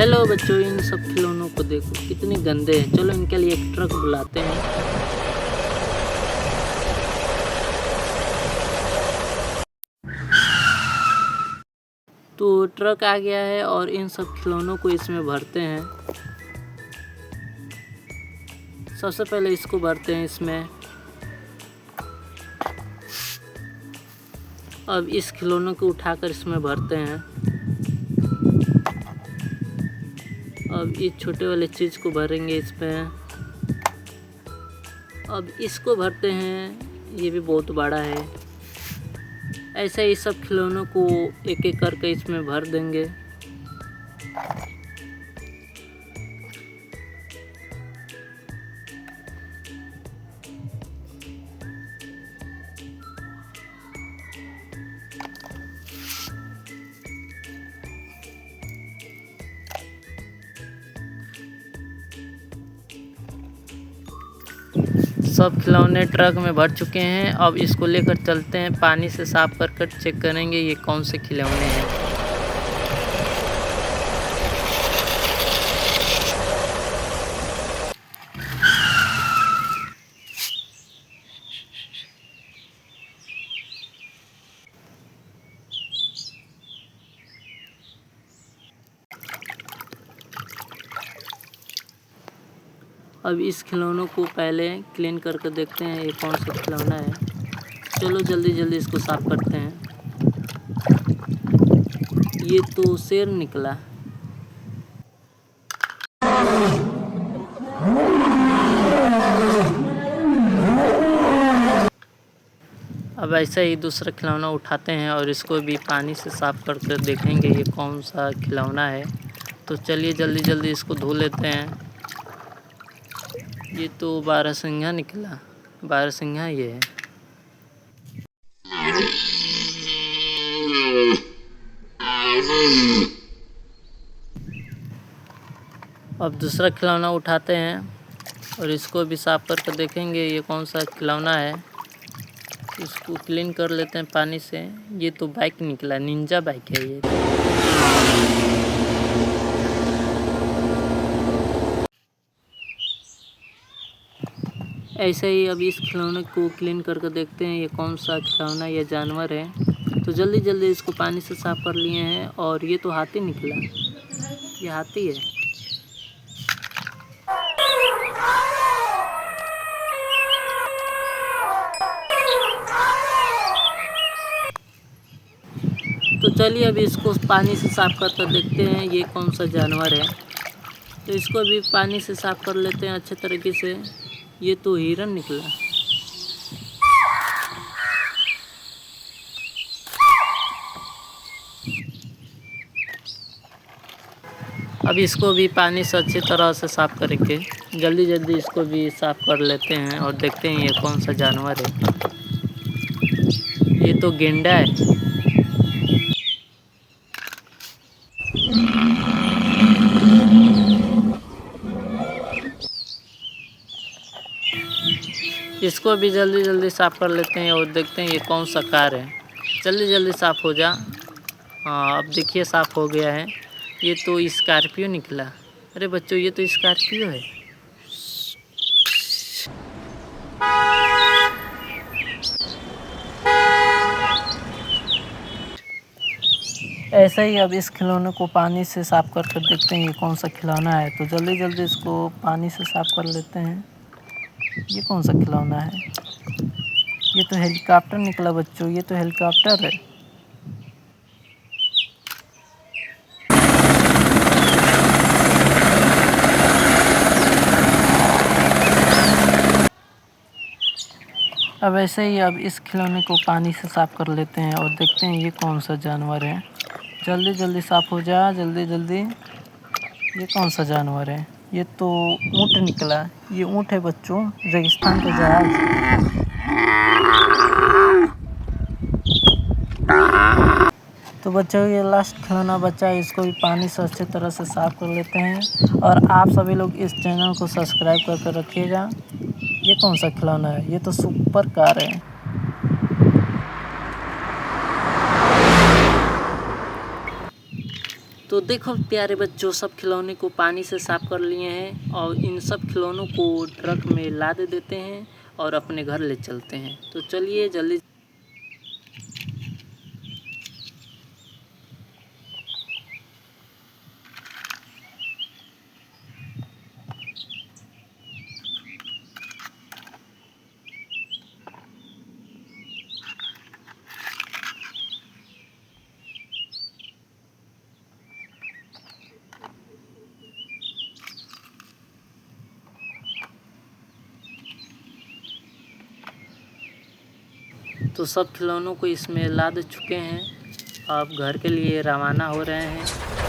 Hello बच्चों, इन सब खिलौनों को देखो कितने गंदे हैं। चलो इनके लिए एक ट्रक बुलाते हैं। तो ट्रक आ गया है और इन सब खिलौनों को इसमें भरते हैं। सबसे पहले इसको भरते हैं इसमें। अब इस खिलौनों को उठाकर इसमें भरते हैं। अब इस छोटे वाले चीज़ को भरेंगे इसमें। अब इसको भरते हैं, ये भी बहुत बड़ा है। ऐसे ही सब खिलौनों को एक एक करके इसमें भर देंगे। सब खिलौने ट्रक में भर चुके हैं। अब इसको लेकर चलते हैं, पानी से साफ कर चेक करेंगे ये कौन से खिलौने हैं। अब इस खिलौनों को पहले क्लीन करके देखते हैं ये कौन सा खिलौना है। चलो जल्दी जल्दी इसको साफ करते हैं। ये तो शेर निकला। अब ऐसे ही दूसरा खिलौना उठाते हैं और इसको भी पानी से साफ करके देखेंगे ये कौन सा खिलौना है। तो चलिए जल्दी जल्दी इसको धो लेते हैं। ये तो बारहसिंघा निकला। बारहसिंघा ये है। अब दूसरा खिलौना उठाते हैं और इसको भी साफ करके देखेंगे ये कौन सा खिलौना है। इसको क्लीन कर लेते हैं पानी से। ये तो बाइक निकला, निंजा बाइक है ये। ऐसे ही अब इस खिलौने को क्लीन करके देखते हैं ये कौन सा खिलौना या जानवर है। तो जल्दी जल्दी इसको पानी से साफ कर लिए हैं और ये तो हाथी निकला। ये हाथी है। तो चलिए अभी इसको पानी से साफ करके देखते हैं ये कौन सा जानवर है। तो इसको भी पानी से साफ कर लेते हैं अच्छे तरीके से। ये तो हिरन निकला। अब इसको भी पानी से अच्छी तरह से साफ करके जल्दी जल्दी इसको भी साफ कर लेते हैं और देखते हैं ये कौन सा जानवर है। ये तो गेंडा है। इसको भी जल्दी जल्दी साफ कर लेते हैं और देखते हैं ये कौन सा कार है। जल्दी जल्दी साफ हो जा। हाँ अब देखिए साफ हो गया है। ये तो स्कॉर्पियो निकला। अरे बच्चों ये तो स्कॉर्पियो है। ऐसे ही अब इस खिलौने को पानी से साफ करके देखते हैं ये कौन सा खिलौना है। तो जल्दी जल्दी इसको पानी से साफ कर लेते हैं। ये कौन सा खिलौना है। ये तो हेलीकॉप्टर निकला बच्चों। ये तो हेलीकॉप्टर है। अब ऐसे ही अब इस खिलौने को पानी से साफ कर लेते हैं और देखते हैं ये कौन सा जानवर है। जल्दी जल्दी साफ हो जा, जल्दी जल्दी। ये कौन सा जानवर है। ये तो ऊँट निकला। ये ऊँट है बच्चों, रेगिस्तान का जहाज। तो बच्चों ये लास्ट खिलौना बचा है, इसको भी पानी से अच्छी तरह से साफ कर लेते हैं। और आप सभी लोग इस चैनल को सब्सक्राइब करके रखिएगा। ये कौन सा खिलौना है। ये तो सुपर कार है। तो देखो प्यारे बच्चों, सब खिलौने को पानी से साफ कर लिए हैं और इन सब खिलौनों को ट्रक में लाद देते हैं और अपने घर ले चलते हैं। तो चलिए जल्दी। तो सब खिलौनों को इसमें लाद चुके हैं, अब घर के लिए रवाना हो रहे हैं।